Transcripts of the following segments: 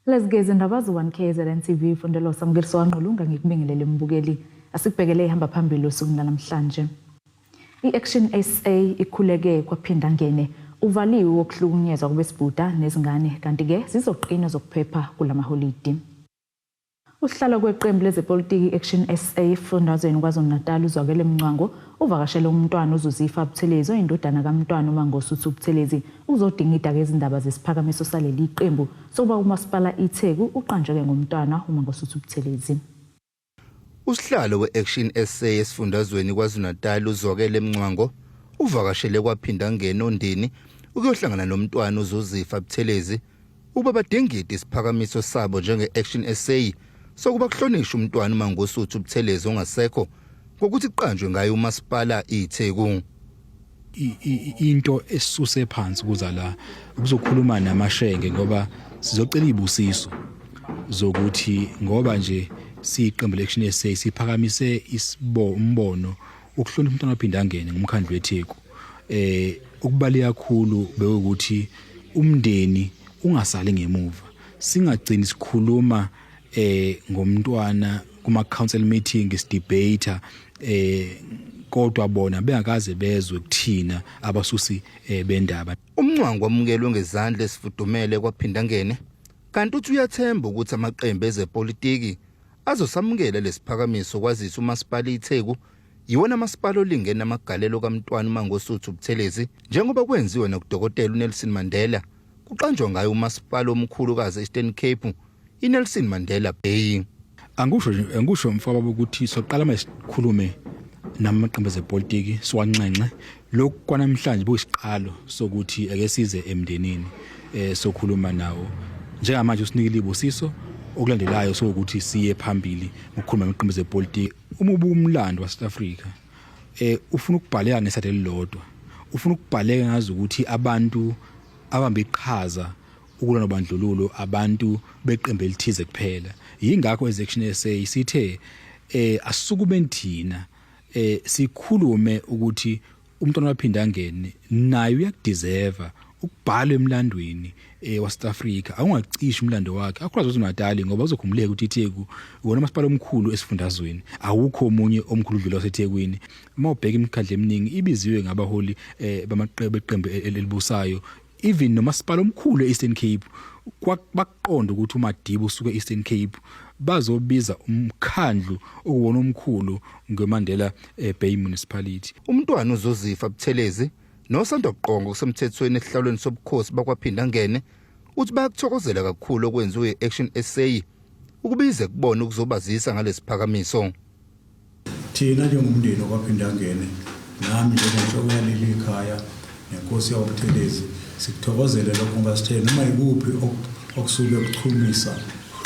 Lesigeze indaba zo-1KZN TV ifundelo samukeliso wanqulunga ngikubingelele mbukeli asikubhekele ihamba phambili osuku namhlanje. I-Action SA Ikhuleke Kwaphindangene uvaliwe wokuhlukunyezwa kwabesibhuda nezingane kanti-ke zizoqina Ezokuphepha Kulamaholidi. Uhlalo kweqembu lezepolitiki i-Action SA Ifundazweni KwaZulu-Natal uzwakele Mncwango uvakashele umntwana uZuzifa Buthelezi oyindodana kaMntwana uMangosuthu Buthelezi uzodinga idaka ezindaba zesiphakamiso saleli iqembu sokuba umasipala iTheku uqanjeke ngomntwana uMangosuthu Buthelezi. Usihlalo we-Action SA esifundazweni KwaZulu-Natal uzwakele Mncwango uvakashele Kwaphindangene ondini ukuyohlangana nomntwana uZuzifa Buthelezi ukuba badingide isiphakamiso sabo njenge-Action SA sokuba kuhlonishwe umntwana uMangosuthu Buthelezi ongasekho ngokuthi iqanjwe ngaye umasipala iTheku. Into esisuse phansi kuza la ukuzokhuluma namashenge ngoba sizocela ibusiso zokuthi ngoba nje siqembu le-Action SA siphakamise umbono ukuhlonipha umntwana waphindangene ngomkhandlu weTheku. Ukubaleka kakhulu bekuthi umndeni ungasali ngemuva, singagcini sikhuluma ngomntwana kuma council meeting isidebate kodwa bona bengakaze bezwe kuthina abasusi bendaba. Umncwango wamukelwe ngezandla esifudumele Kwaphindangene kanti uthi uyathemba ukuthi amaqembu ezepolitiki azosamukela lesiphakamiso kwazisa umasipala iTheku yiwona masipala olingene amagalelo kaMntwana uMangosuthu Buthelezi njengoba kwenziwe nokudokotela uNelson Mandela kuqanjwa ngaye umasipala omkhulukazi eStern Cape iNelson Mandela Bay. Angisho mfaba ukuthi soqala masikhulume namaqembu ezepolitiki siwanxenxe lokhu kwanamhlanje buyisiqalo sokuthi ake size emndenini sokhuluma nawo njengamanje usinikile ibusiso okulandelayo sokuthi siye phambili ukukhuluma ngamaqembu ezepolitiki. Uma ubumlando waseSouth Africa ufuna ukubhaleka ngesathe elilodwa, ufuna ukubhaleka ngazi ukuthi abantu abambe iqhaza ukulwa nobandlululo abantu beqembu elithize kuphela. Yingakho i-Action SA isithe asukube nthina sikhulume ukuthi umntwana waphindangene naye uyakudeserve ukubhalwa emlandweni waseSouth Africa. Awungacishi umlando wakhe akukwazi uZulu-Natal ngoba uzokhumuleka ukuthi iTheku wona masipala omkhulu esifundazweni, awukho omunye omkhulu udlula waseThekwini. Uma ubheka imikhandla eminingi ibiziwe ngabaholi beqembu elibusayo, even nomasipala omkhulu eEastern Cape baqonda ukuthi uMadiba usuke eEastern Cape bazobiza umkhandlu okuwona omkhulu ngeMandela Bay Municipality. Umntwana uZuzifa Buthelezi nosanda kuqonga kusemthethweni esihlalweni sobukhosi bakwaphindangene uthi bayakuthokozela kakhulu okwenziwe i-Action SA ukubize kubona ukuzobazisa ngalesiphakamiso. Thina njengomndeni wakwaphindangene nami njengenhloko yaleli ikhaya nenkosi yakwabuthelezi sikuthokozele lokho ngoba sithe noma ikuphi okusuke kuchumisa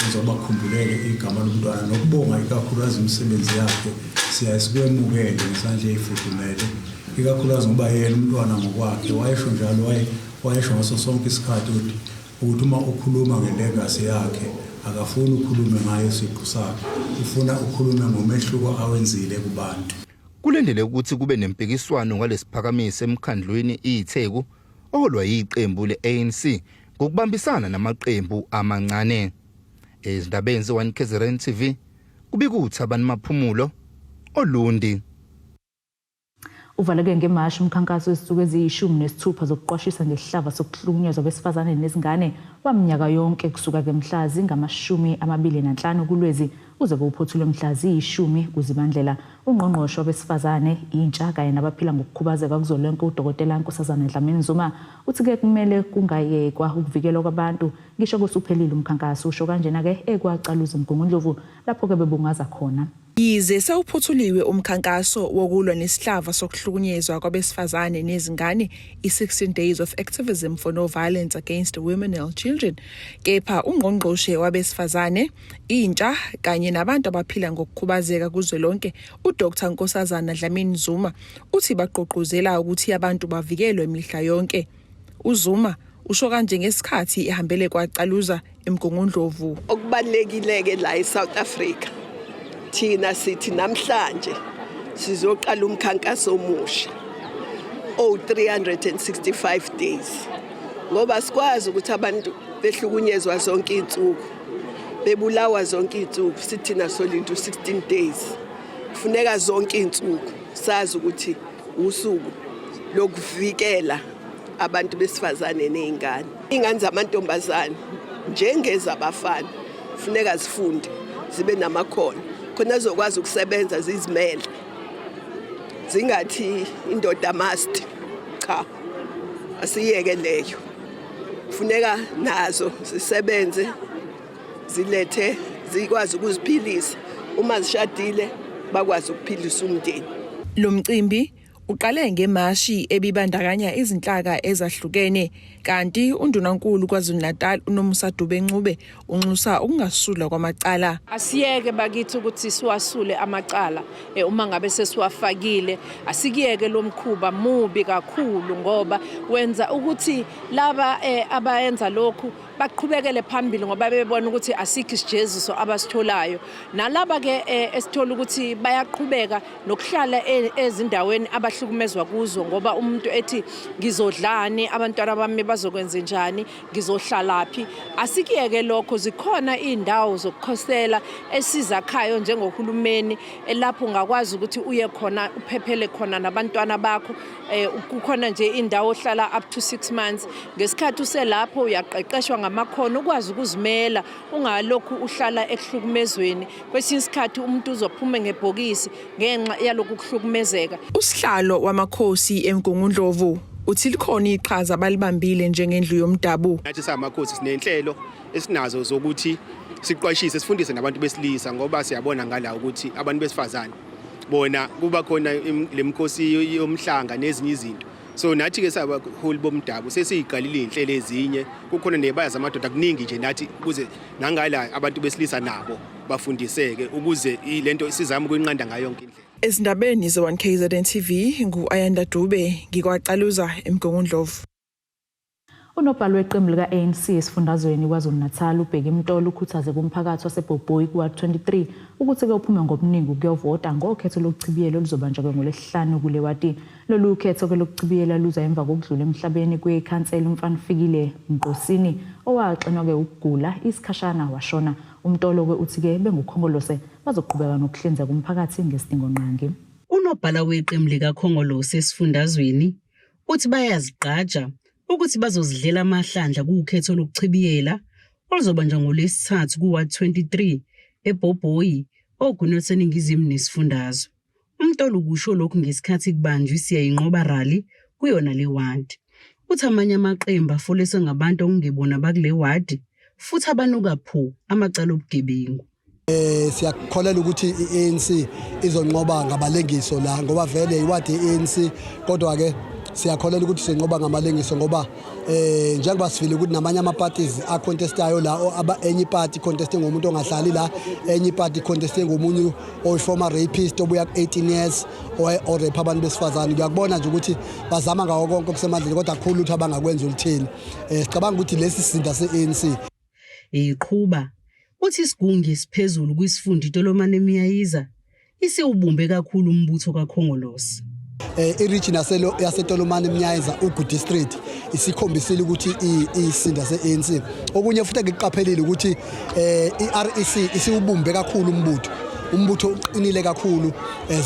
uzobakhumbulele igama lomntwana nokubonga ikakhulukazi imisebenzi yakhe siyayikwemukele ngesandla ezifudumele ikakhulukazi ngoba yena umntwana ngokwakhe wayesho njalo wayesho ngaso sonke isikhathi ukuthi uma ukhuluma ngelegacy yakhe akafuni ukukhuluma ngayo isiqu sakhe, ufuna ukukhuluma ngomehluko awenzile kubantu. Kulendele ukuthi kube nempikiswano ngalesiphakamiso emkhandlweni iTheku oholwa yiqembu le-ANC ngokubambisana namaqembu amancane. Ezindabeni ze-1KZN TV kubikuthi abantu maphumulo olundi. Uvaleke ngemashi umkhankaso wesisuku eziyishumi-nesithupha zokuqwashisa ngesihlava sokuhlukunyezwa kwesifazane nezingane waminyaka yonke kusuka ngemhla zingama-25 kuLwezi uze kuphothulwe mhla ziyishumi kuZibandlela. Ungqongqoshe wabesifazane intsha kanye nabaphila ngokukhubazeka kuzolonke uDokotela Nkosazana Dlamini Zuma uthi-ke kumele kungayekwa ukuvikelwa kwabantu ngisho kusuphelile umkhankaso. Usho kanjena-ke ekwacaluza Mgungundlovu lapho-ke bebungaza khona. Yize sewuphuthuliwe umkhankaso wokulwa nesihlava sokuhlukunyezwa kwabesifazane nezingane i-16 Days of Activism for No Violence Against Women and Children, kepha ungqongqoshe wabesifazane intsha kanye nabantu abaphila ngokukhubazeka kuzwelonke uDr Nkosazana Dlamini Zuma uthi baqoqozela ukuthi abantu bavikelwe mihla yonke. uZuma usho kanje ngesikhathi ehambele kwacaluza eMgungundlovu. Okubalekileke la eSouth Africa thina sithi namhlanje sizoqala umkhankaso omusha 365 days ngoba sikwazi ukuthi abantu behlukunyezwa zonke insuku bebulawa zonke insuku sithina solinto 16 days kufuneka zonke insuku sazi ukuthi usuku lokuvikela abantu besifazane nezingane ingane zamantombazane njengezabafana kufuneka zifunde zibe namakhono khona zokwazi ukusebenza zizimele zingathi indoda must cha asiyeke leyo kufuneka nazo zisebenze zilethe zikwazi ukuziphilisa uma zishadile bakwazi ukuphilisa umndeni. Lo mcimbi uqale ngemashi ebibandakanya izinhlaka ezahlukene kanti undunankulu KwaZulu-Natal uNomusa Dube-Ncube unxusa ukungasulwa kwamacala. Asiyeke bakithi ukuthi siwasule amacala uma ngabe sesiwafakile asikiyeke lo mkhuba mubi kakhulu ngoba wenza ukuthi laba abayenza lokhu baqhubekele phambili ngoba bebona ukuthi asikho isijeziso abasitholayo nalaba ke esithola ukuthi bayaqhubeka nokuhlala ezindaweni abahlukumezwa kuzo ngoba umuntu ethi ngizodlani abantwana bami bazokwenza njani ngizohlalaphi asikiyeke lokho zikhona indawo zokukhosela esizakhayo njengohulumeni lapho ungakwazi ukuthi uye khona uphephele khona nabantwana bakho kukhona nje indawo ohlala up to 6 months ngesikhathi uselapho uyaqeqeshwa ngamakhono ukwazi ukuzimela ungalokhu uhlala ehlukumezweni kwesinye isikhathi umuntu uzophuma ngebhokisi ngenxa yalokhu kuhlukumezeka. Usihlalo wamakhosi eMgungundlovu uthi likhona iqhaza abalibambile njengendlu yomdabu. Nathi samakhosi sinenhlelo esinazo zokuthi siqwashise sifundise nabantu besilisa ngoba siyabona ngala ukuthi abantu besifazane bona kuba khona lemkhosi yomhlanga nezinye izinto so nathi ke sabaholi bomdabu sesiyiqalile inhlelo ezinye kukhona nebaya zamadoda kuningi nje nathi ukuze nangala abantu besilisa nabo bafundiseke ukuze ilento sizama ukuyinqanda ngayo yonke indlela. Ezindabeni ze1KZN TV nguAyanda Dube ngikwaqaluza eMgungundlovu. Unobhala weqembu lika-ANC esifundazweni KwaZulu-Natal ubheke imtolo ukhuthaze kumphakathi wasebhobhoyi kuWard 23 ukuthi ke uphume ngobuningi ukuyovota ngokhetho lokuchibiyela oluzobanjwa ngoLwesihlanu kule wadi. Lolu khetho ke lokuchibiyela luza emva kokudlula emhlabeni kwekhansela umfana Fikile Mqosini owaxinwa ke ukugula isikhashana washona. Umtolo ke uthi ke bengukhongolose bazoqhubeka nokuhlinzeka umphakathi ngesidingo nqangi. Unobhala weqembu likakhongolose esifundazweni uthi bayazigqaja ukuthi bazozidlela amahlandla kukhetho lokuchibiyela oluzobanjwa ngoLwesithathu kuWard 23 eBhobhoyi ogunyatheni seningizimu nesifundazwe. Umtolo kusho lokhu ngesikhathi kubanjwa isiyayinqoba rally kuyona le ward. Uthi amanye amaqembu afoleswe ngabantu okungebona bakule ward futhi abanuka pho amacala obugebengu. Siyakholelwa ukuthi iANC izonqoba ngabalengiso la ngoba vele iwadi iANC kodwa ke siyakholelwa ukuthi sinqoba ngamalengiso ngoba njengoba sifile ukuthi namanye ama-parties acontestayo la enye party contesting ngomuntu ongahlali la enye party contesting ngomunye oyi-former rapist obuya ku-18 years o-rape abantu besifazane kuyakubona nje ukuthi bazama ngawo konke okusemandleni kodwa kukhulu ukuthi abangakwenza uluthini sicabanga ukuthi lesi sizinda se-ANC iqhuba uthi isigungu esiphezulu kwisifundo iTolomane Miyayiza isiwubumbe kakhulu umbutho kaKhongolose. I-region yaseTolomane Miyayiza uGood District isikhombisile ukuthi isinda se-ANC. Okunye futhi ngikuqaphelile ukuthi i-REC isiwubumbe kakhulu umbutho uqinile kakhulu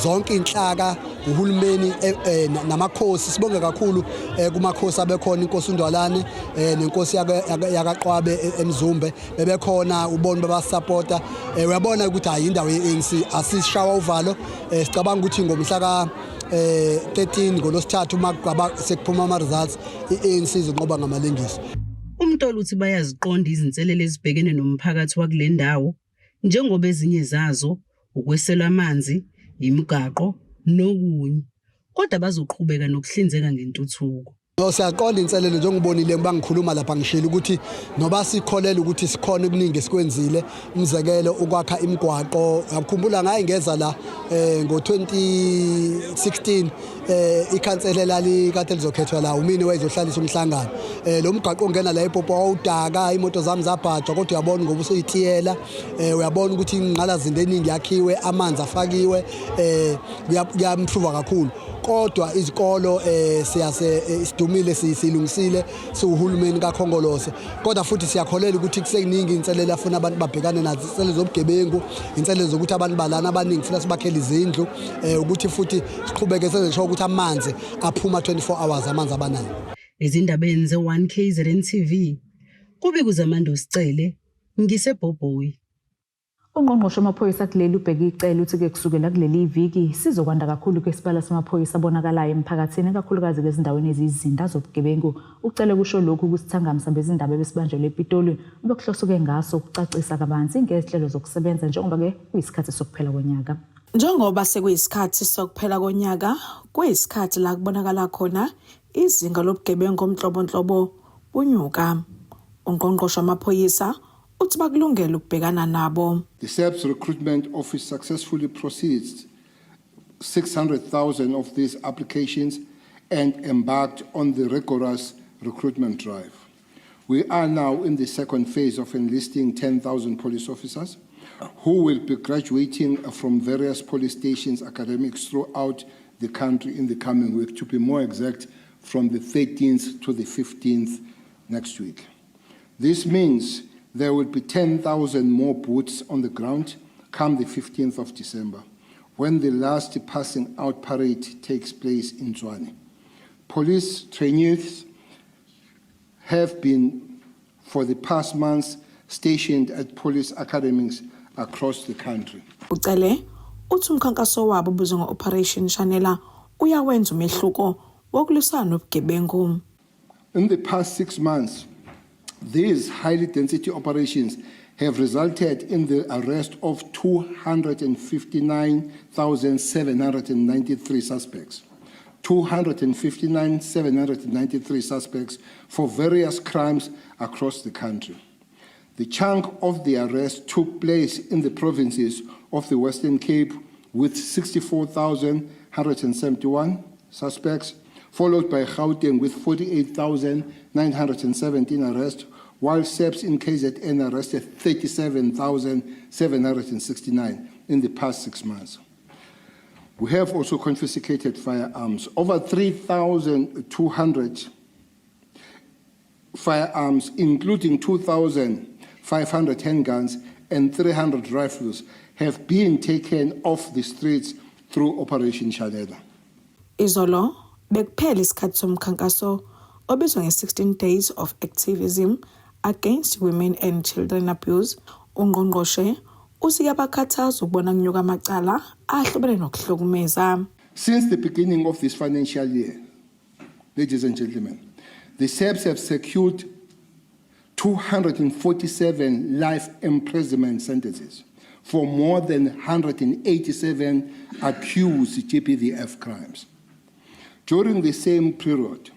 zonke inhlaka uhulumeni namakhosi sibonge kakhulu kumakhosi abekhona inkosi uNdwalane nenkosi yakaqwabe eMzumbe bebekhona ubona babasupporta uyabona ukuthi hayi indawo yeANC asishawa uvalo sicabanga ukuthi ngomhla ka 13 ngoLwesithathu magaba sekuphuma ama results iANC izinqoba ngamalengiso. Umtolo uthi bayaziqonda izinselele ezibhekene nomphakathi wakule ndawo njengoba ezinye zazo ukwesela amanzi, imigaqo nokunye kodwa bazoqhubeka nokuhlinzeka ngentuthuko. Siyaqonda inselelo njengobonile bangikhuluma lapha ngishilo ukuthi noba sikholela ukuthi sikhona okuningi esikwenzile umzekelo ukwakha imigwaqo ngakukhumbula ngaye ngeza la ngo2016 ikhansela lali kade lizokhethwa la umini wayezohlalisa umhlangano lo mgaqo ongena la ePopo awudaka imoto zami zabhajwa kodwa uyabona ngoba usuyithiyela uyabona ukuthi ingqala zinto eningi yakhiwe amanzi afakiwe kuyamhluva kakhulu kodwa izikolo sidumile silungisile siuhulumeni kaKhongolose, kodwa futhi siyakholela ukuthi kusekuningi inselelo afuna abantu babhekane nazo, inselelo zobugebengu, inselelo zokuthi abantu balana abaningi funa sibakhele izindlu, ukuthi futhi siqhubeke sezisho ukuthi amanzi aphuma 24 hours amanzi abanayo. Ezindabeni ze1KZN TV kube kuzamando sicele ngisebhobhoyi. Ungqongqoshe wamaphoyisa kuleli ubheka icela uthi ke kusukela kuleli iviki sizokwanda kakhulu kwesibalo samaphoyisa abonakalayo emphakathini kakhulukazi ezindaweni ezizinda zobugebengu. Ucele kusho lokhu kusithangamisa bezindaba besibanjwe ePitoli bekuhlosuke ngaso ukucacisa kabanzi ngezihlelo zokusebenza njengoba ke kuyisikhathi sokuphela konyaka. Njengoba sekuyisikhathi sokuphela konyaka, kuyisikhathi la kubonakala khona izinga lobugebengu omhlobonhlobo bunyuka. Ungqongqoshe wamaphoyisa uthi bakulungela ukubhekana nabo. The SAPS Recruitment Office successfully proceeds 600,000 of these applications and embarked on the rigorous recruitment drive. We are now in the second phase of enlisting 10,000 police officers who will be graduating from various police stations academics throughout the country in the coming week, to be more exact, from the 13th to the 15th next week. This means there will be 10,000 more boots on the ground come the 15th of December, when the last passing out parade takes place in Tshwane. Police trainees have been, for the past months, stationed at police academies across the country. Ucele uthi umkhankaso wabo obuzwa ngo-Operation Shanela uyawenza umehluko wokulwisana nobugebengu. In the past 6 months, these highly density operations have resulted in the arrest of 259,793 suspects. 259,793 suspects for various crimes across the country. The chunk of the arrest took place in the provinces of the Western Cape with 64,171 suspects, followed by Gauteng with 48,917 arrests, while SAPS in KZN arrested 37,769 in the past 6 months. We have also confiscated firearms, over 3,200 firearms, including 2,500 handguns and 300 rifles, have been taken off the streets through Operation Shanela. Izolo bekuphela isikhathi somkhankaso obizwa nge-16 days of activism against women and children abuse. Ungqongqoshe usiyabakhathaza ukubona kunyuka amacala ahlobene nokuhlukumeza. Since the beginning of this financial year, ladies and gentlemen, the SAPS have secured 247 life imprisonment sentences for more than 187 accused GBVF crimes. During the same period,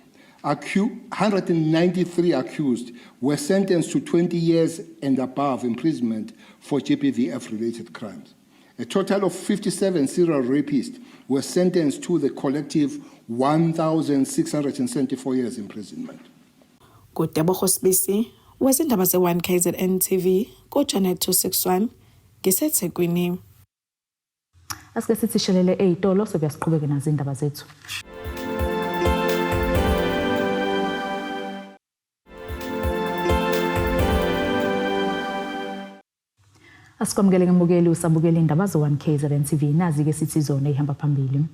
193 accused were sentenced to 20 years and above imprisonment for GBVF-related crimes. A total of 57 serial rapists were sentenced to the collective 1,674 years imprisonment. Kudebo Sibisi, wezindaba ze1KZN TV, kuJanet 261, ngiseThekwini. Asike sithi shelele eyitolo sokusiqhubeka nazo indaba zethu. Asikwamukele ngembukeli usabukela indaba zo1KZN TV nazi ke sithi zona ihamba phambili.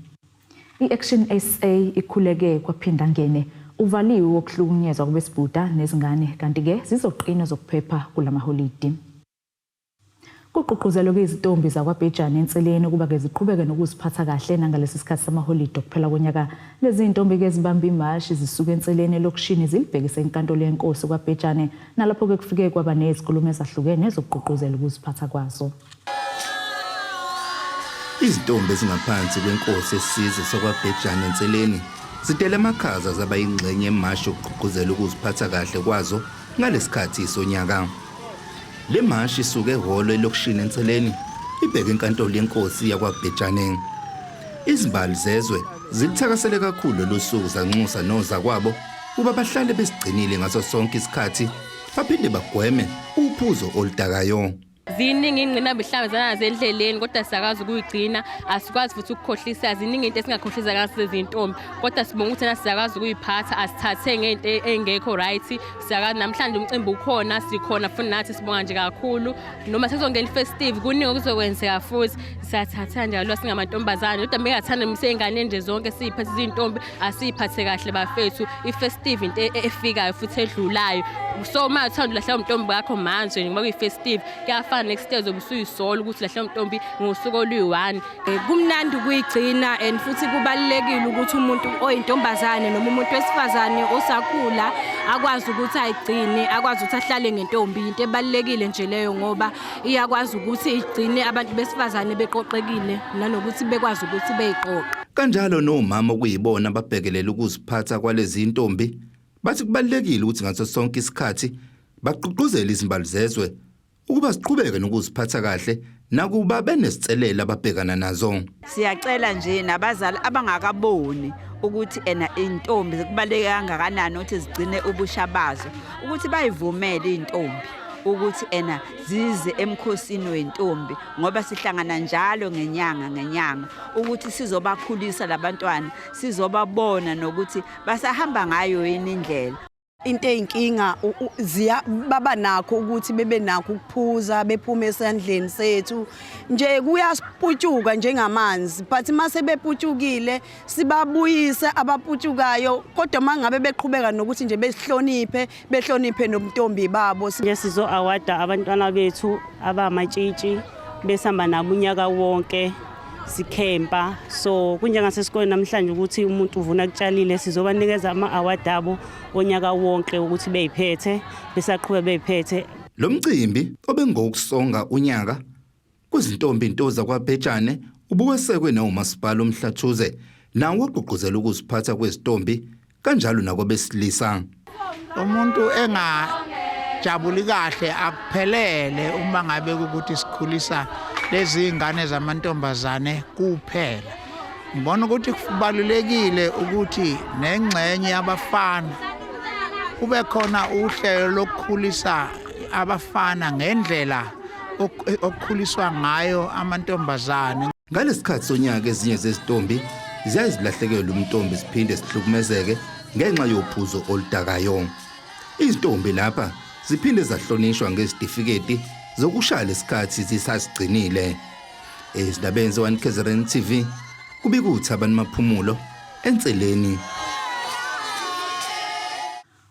I-Action SA Ikhuleke Kwaphindangene uvaliwe wokuhlukunyezwa kwabesibhuda nezingane kanti ke Zizoqina Ezokuphepha Kulamaholidi. Kuqhuqhuzelwe kwizitombi zakwaBhejane enseleni ukuba ke ziqhubeke nokuziphatha kahle nangalesi sikhathi samaholidi okuphela konyaka. Lezi intombi ke zibamba imashi zisuka enseleni lokushini zilibhekise enkantolo yenkosi kwaBhejane nalapho ke kufike kwaba nezikhulumo ezahlukene ezokuqhuqhuzela ukuziphatha kwazo. Izitombi ezingaphansi kwenkosi esizwe sokwaBhejane enseleni zitele amakhaza zaba ingxenye emashi okuqhuqhuzela ukuziphatha kahle kwazo ngalesikhathi sonyaka. Le mashi isuke ehholo elokushini enseleni ibheke enkantolo yenkosi yakwaBhejane. Izimbali zezwe zilithakasele kakhulu losuku zanxusa noza kwabo kuba bahlale besigcinile ngaso sonke isikhathi baphinde bagweme uphuzo oludakayo. ziningi ingqinamba ihlangabezana zendleleni kodwa siyakwazi ukuyigcina asikwazi futhi ukukhohlisa ziningi into esingakhohlisa ngazo izintombi kodwa sibonga ukuthi siyakwazi ukuyiphatha asithathe ngento engekho right siyakwazi namhlanje umcimbi ukhona sikhona futhi nathi sibonga nje kakhulu noma sezongena ifestive kuningi okuzokwenzeka futhi siyathatha njalo singamantombazane kodwa bengathanda misengane nje zonke siphethe izintombi asiphathe kahle bafethu ifestive into efikayo futhi edlulayo so mathanda lahla umntombi yakho manje ngoba kuyifestive kuyafana next day zobusuyisolo ukuthi lahla umntombi ngosuku oluyi1 kumnandi ukuyigcina and futhi kubalekile ukuthi umuntu oyintombazane noma umuntu wesifazane osakhula akwazi ukuthi ayigcine akwazi ukuthi ahlale ngentombi into ebalekile nje leyo ngoba iyakwazi ukuthi igcine abantu besifazane beqoqekile nanokuthi bekwazi ukuthi beyiqoqe kanjalo nomama okuyibona ababhekelela ukuziphatha kwalezi intombi bathi kubalekile ukuthi ngaso sonke isikhathi baqhuquzela izimbali zezwe ukuba siqhubeke nokuziphatha kahle nakuba benesitselela ababhekana nazo. Siyacela nje nabazali abangakaboni ukuthi intombi kubaleke kangakanani ukuthi zigcine ubusha bazo ukuthi bayivumele intombi ukuthi zize emkhosini wentombi ngoba sihlangana njalo ngenyanga ukuthi sizobakhulisa labantwana sizobabona nokuthi basahamba ngayo yini indlela. Into eyinkinga baba nakho ukuthi bebe nakho ukuphuza bephume esandleni sethu nje kuyasiputshuka njengamanzi but mase beputshukile sibabuyise abaputshukayo kodwa mangabe beqhubeka nokuthi nje behloniphe nomntombi babo nje sizo awada abantwana bethu abamatshitshi besamba nabo unyaka wonke sikhempa so kunjengasesikoleni namhlanje ukuthi umuntu uvuna kutshalile sizobanikeza ama-award abo onyaka wonke ukuthi beyiphethe besaqhubeka beyiphethe. Lo mcimbi obengokusonga unyaka kuzintombi intoza kwaBhejane ubuwesekwe nawumasipala omhlathuze nawo ogqugquzela ukuziphatha kwezitombi kanjalo nakwabesilisa. Umuntu engajabuli kahle akuphelele uma ngabe ukuthi sikhulisa lezi ingane zamantombazane kuphela. Ngibona ukuthi kubalulekile ukuthi nengxenye yabafana kube khona uhlelo lokukhulisa abafana ngendlela okukhuliswa ngayo amantombazane. Ngalesikhathi sonyaka ezinye zezitombi ziyazilahlekela umntombi siphinde sihlukumezeke ngenxa yophuzo oludakayo. Izintombi lapha ziphinde zahlonishwa ngezitifiketi zokushaya isikhathi zisasigcinile. Ezindabeni ze-1KZN TV kubikuthi abantu maphumulo enseleni.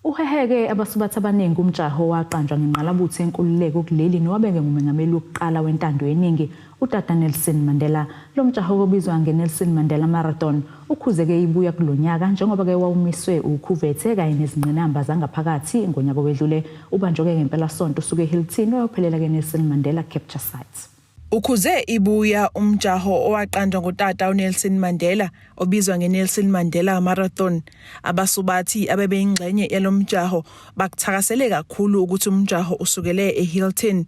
Uheheke abasubathi abaningi umjaho waqanjwa ngenqalabutho enkululeko kuleli nowabeke ngumengameli wokuqala wentando yeningi uTata Nelson Mandela. Lo mjaho obizwa ngeNelson Mandela Marathon ukhuzeke ibuya kulonyaka njengoba ke wawumiswe ukhuvethe kanye nezingqinamba zangaphakathi ngonyaka wedlule ubanjoke ngempela sonto usuke eHilton oyophelela keNelson Mandela Capture Site. Ukhuze ibuya umjaho owaqanjwa ngutata uNelson Mandela obizwa ngeNelson Mandela Marathon. Abasubathi abebeyingxenye yalomjaho bakuthakasele kakhulu ukuthi umjaho usukele eHilton.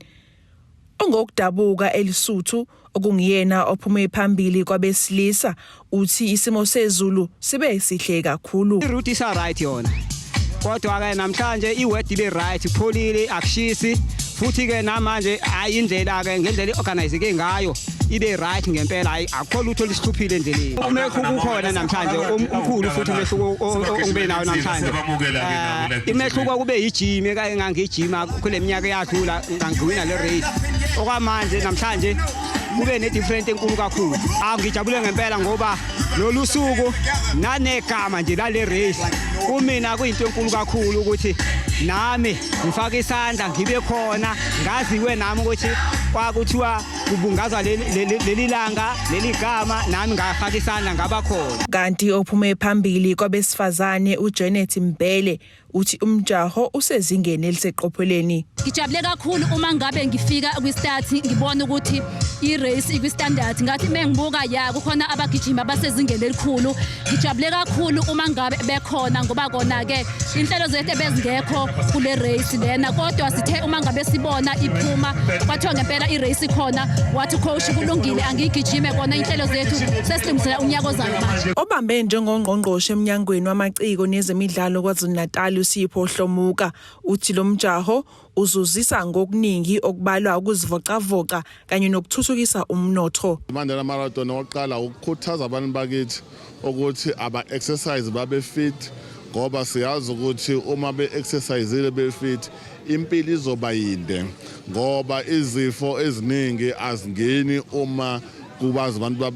Ongokudabuka elisuthu okungiyena ophume phambili kwabesilisa uthi isimo sezulu sibe sihle kakhulu. Iroute isa right yona. Kodwa ke namhlanje iweather ibe right pholile akushisi futhi ke namanje ayindlela ke ngendlela iorganize ngayo ibe right ngempela hayi akho lutho lisihluphile endleleni. Umehluko ukhona namhlanje omkhulu futhi umehluko ongibe nawo namhlanje. Imehluko kube yijim eke ngangijima kule minyaka eyadlula ngangiwina le race. Okwamanje namhlanje kube ne different enkulu kakhulu. Angijabule ngempela ngoba lolu suku nanegama nje lale race kumina kuyinto enkulu kakhulu ukuthi nami ngifaka isandla ngibe khona ngaziwe nami ukuthi kwakuthiwa kubungazwa leli langa leli gama nami ngafaka isandla ngaba khona. Kanti ophume phambili kwabesifazane uJanet Mbele uthi umjaho usezingeni eliseqopheleni. Ngijabule kakhulu uma ngabe ngifika kwistart ngibona ukuthi i-race ikwi-standard ngathi mengibuka ya kukhona abagijima basezingeni elikhulu. Ngijabule kakhulu uma ngabe bekhona ngoba kona ke inhlelo zethu bezingekho kule race lena kodwa sithe uma ngabe sibona iphuma kwathiwa ngempela i-race khona wathi coach kulungile angigijime kona inhlelo zethu sesilungisela unyaka ozayo manje. Obambe njengongqongqoshe eminyangweni wamaciko nezemidlalo kwaZulu-Natal uSipho Hlomuka uthi lo mjaho uzuzisa ngokuningi okubalwa ukuzivocavoca kanye nokuthuthukisa umnotho. Mandela Marathon oqala ukukhuthaza abantu bakithi ukuthi aba-exercise babe fit ngoba siyazi ukuthi uma be-exerciseile be-fit impilo izoba yinde ngoba izifo eziningi azingeni uma kubazi abantu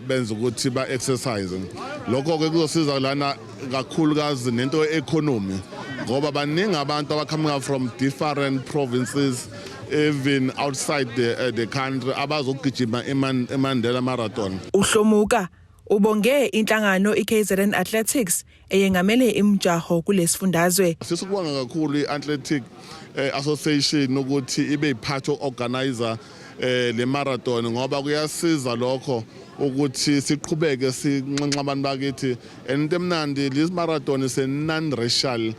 benza ukuthi ba-exercise. Lokho-ke kuzosiza lana kakhulukazi nento e-economy ngoba baningi abantu abacoming from different provinces even outside the country abazogijima eMandela Marathon. Uhlomuka ubonge inhlangano iKZN Athletics eyengamele imjaho kulesifundazwe. Sisukubonga kakhulu iAthletic Association ukuthi ibe yiphathi organizer le marathon ngoba kuyasiza lokho ukuthi siqhubeke sinxenxa abantu bakithi into emnandi this marathon is a non-racial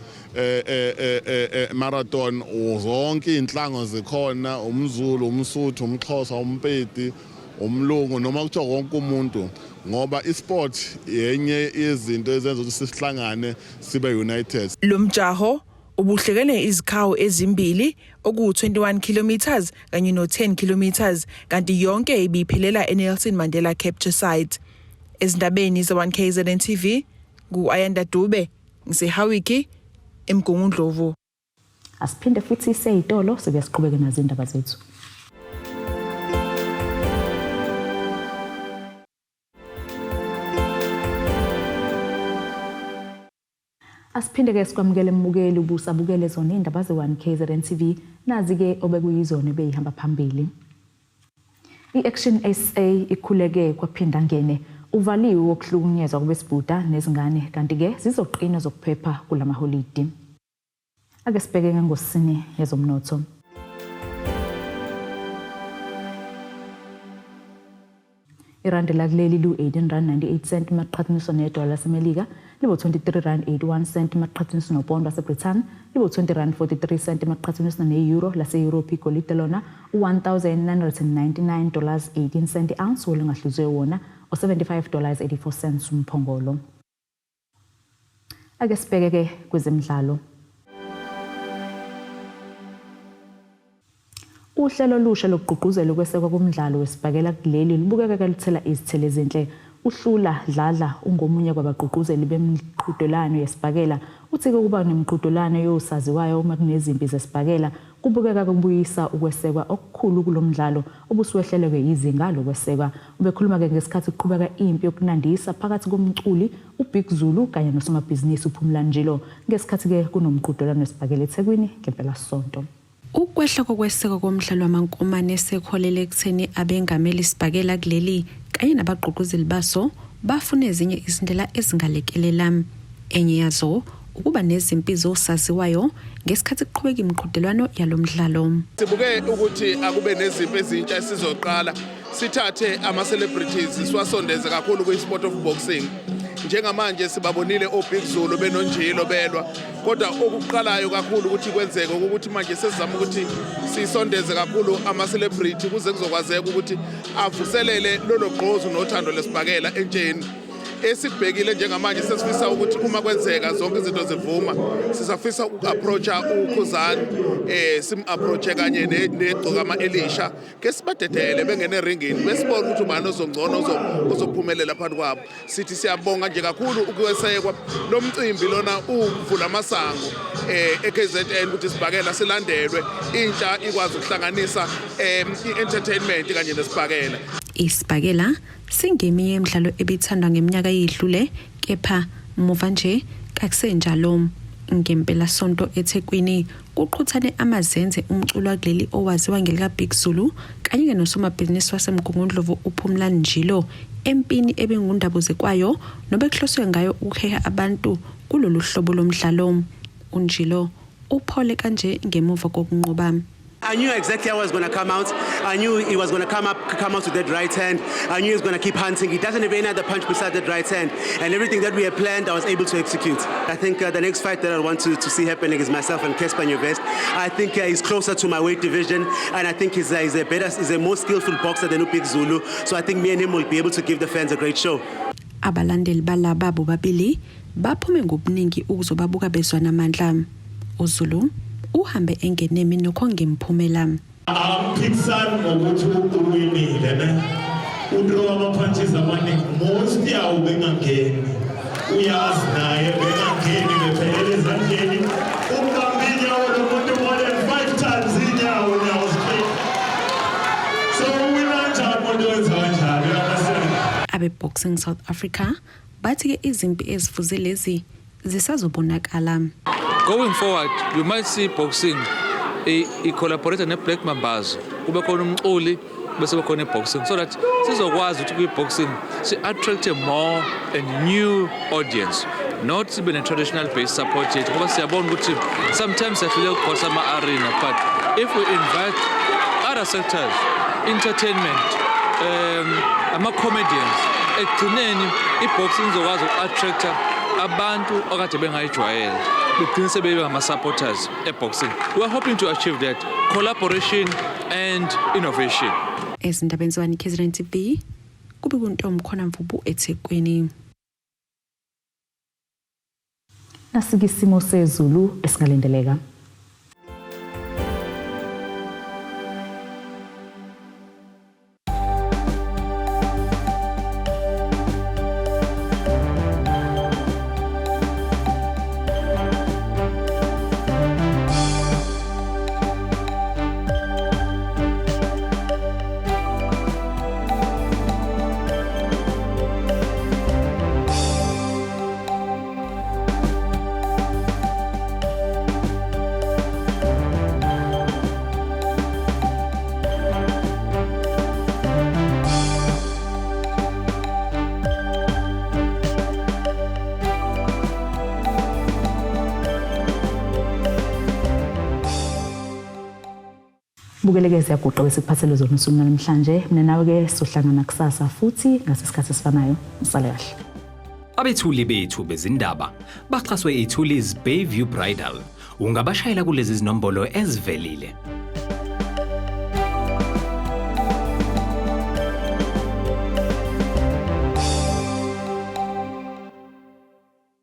marathon zonke inhlango zikhona umZulu umSuthu umXhosa uMpedi umlungu noma kuthiwa wonke umuntu ngoba isport yenye izinto ezenza ukuthi sihlangane sibe united. Lo mjaho ubuhlekene izikhawu ezimbili oku-21 kilometers kanye no-10 kilometers kanti yonke ibiphelela eNelson Mandela Capture Site. Ezindabeni ze-1 KZN TV ngu-Ayanda Dube ngisehawiki eMgungundlovu. Asiphinde futhi seyitolo siqhubeke nazo indaba zethu. Asiphinde-ke sikwamukele mbukeli ubusabukele zona indaba ze-1 KZN TV nazi-ke obekuyizona ebeyihamba phambili. I-Action SA Ikhuleke Kwaphindangene uvaliwe wokuhlukunyezwa kwabesibhuda nezingane kanti-ke Zizoqina Ezokuphepha Kulamaholidi. Ake sibheke ngengosini yezomnotho. Irandi lakuleli lu-18.98 maqhathaniswa nedola laseMelika libo 23.81 maqhathaniswa nopondo waseBrithani libo 20.43 maqhathaniswa ne-euro lase-Europe igolide lona $1,999.18 ounce olungahluzwe wona $75.84 umphongolo. Ake sibheke kwezemidlalo. Uhlelo olusha lokugqugquzela ukwesekwa komdlalo wesibhakela kuleli libukeka luthela izithelo ezinhle. Uhlula Dladla ungomunye kwabagqugquzeli bemiqhudelwano yesibhakela uthi-ke kuba nemiqhudelwano yosaziwayo uma kunezimpi zesibhakela kubukeka kubuyisa ukwesekwa okukhulu kulomdlalo obusuwehlelwe izinga lokwesekwa. Ubekhuluma-ke ngesikhathi kuqhubeka impi yokunandisa phakathi komculi uBig Zulu kanye nosomabhizinisi uPhumla ngesikhathi-ke kunomqhudelwano wesibhakela eThekwini ngempelasonto. Ukwehla kokwesekwa komdlalo wamankomane esekholele ekutheni abengameli isibhakela kuleli kanye nabagqugquzeli baso bafuna ezinye izindlela ezingalekelela. Enye yazo ukuba nezimpi zosaziwayo ngesikhathi kuqhubeka imiqhudelwano yalomdlalo. Sibuke ukuthi akube nezimpi ezintsha esizoqala sithathe ama-celebrities siwasondeze kakhulu kwi-sport of boxing. Njengamanje sibabonile oBig Zulu benonjilo belwa kodwa okuqalayo kakhulu ukuthi kwenzeke ukuthi manje sesizama ukuthi sisondeze kakhulu ama-celebrity kuze kuzokwazeka ukuthi avuselele lolo gqozu nothando lesibhakela entsheni. Esibhekile njengamanje sesifisa ukuthi uma kwenzeka zonke izinto zivuma sisafisa uku-approacha uKhuzani sim-approache kanye negcoka ama-Elisha ke sibadedele bengene eringini besibona ukuthi ubani ozongcono uzophumelela phakathi kwabo. Sithi siyabonga nje kakhulu ukwesekwa lo mcimbi lona uvula amasango eKZN ukuthi isibhakela silandelwe intsha ikwazi ukuhlanganisa i-entertainment kanye nesibhakela. Isibhakela singeminye imidlalo ebithandwa ngeminyaka eyidlule kepha muva nje kakusenjalo. Ngempelasonto eThekwini kuqhuthane amazenze umculo wakuleli owaziwa ngelika Big Zulu kanye nosomabhizinisi waseMgungundlovu uPhumla empini ebengundabuze kwayo nobekuhloswe ngayo ukuheha abantu kulolu hlobo lomdlalo. Unjilo uphole kanje ngemuva kokunqoba. I knew exactly how I was going to come out. I knew he was going to come out with that right hand. I knew he was going to keep hunting. He doesn't have any other punch beside that right hand. And everything that we had planned, I was able to execute. I think the next fight that I want to see happening is myself and Casper Nyovest. I think he's closer to my weight division. And I think he's a more skillful boxer than Big Zulu. So I think me and him will be able to give the fans a great show. Abalandeli balaba bobabili baphume ngobuningi ukuzobabuka bezwana amandla. uZulu uhambe engenemi nokhonge imphumela. Amphikisani ngokuthi uwinile ne. Udrowa ama-punches amaningi most yawo bengangeni. Uyazi naye bengangeni bephelele ezandleni. Ukubamba inyawo lomuntu more than 5 times inyawo now straight. So uwina njani umuntu wenza kanjani yamasela. Abe Boxing South Africa bathi ke izimpi ezifuze lezi zisazobonakala. Going forward, you might see boxing collaborate ne Black Mambas. Kube khona umculi bese khona boxing so that sizokwazi ukuthi boxing si attract a more a new audience, not sibe ne traditional based support yet ngoba siyabona ukuthi sometimes siyafika ukhosa ama arena, but if we invite other sectors, entertainment, ama comedians, ekugcineni boxing izokwazi uku-attract abantu okade bengayijwayela begcine sebebe ama-supporters e-boxing. We are hoping to achieve that collaboration and innovation. Ezindabeni zwane KZN TV kube kuntombi khona mvubu eThekwini. Nasikisimo sezulu esingalindeleka. Bukeleke siyaguqa wesikuphathele zona usuku namhlanje. Mina nawe ke sohlangana kusasa futhi ngasesikhathi esifanayo. Usale kahle. Abethuli bethu bezindaba baxhaswe iThulis Bayview Bridal. Ungabashayela kulezi zinombolo ezivelile.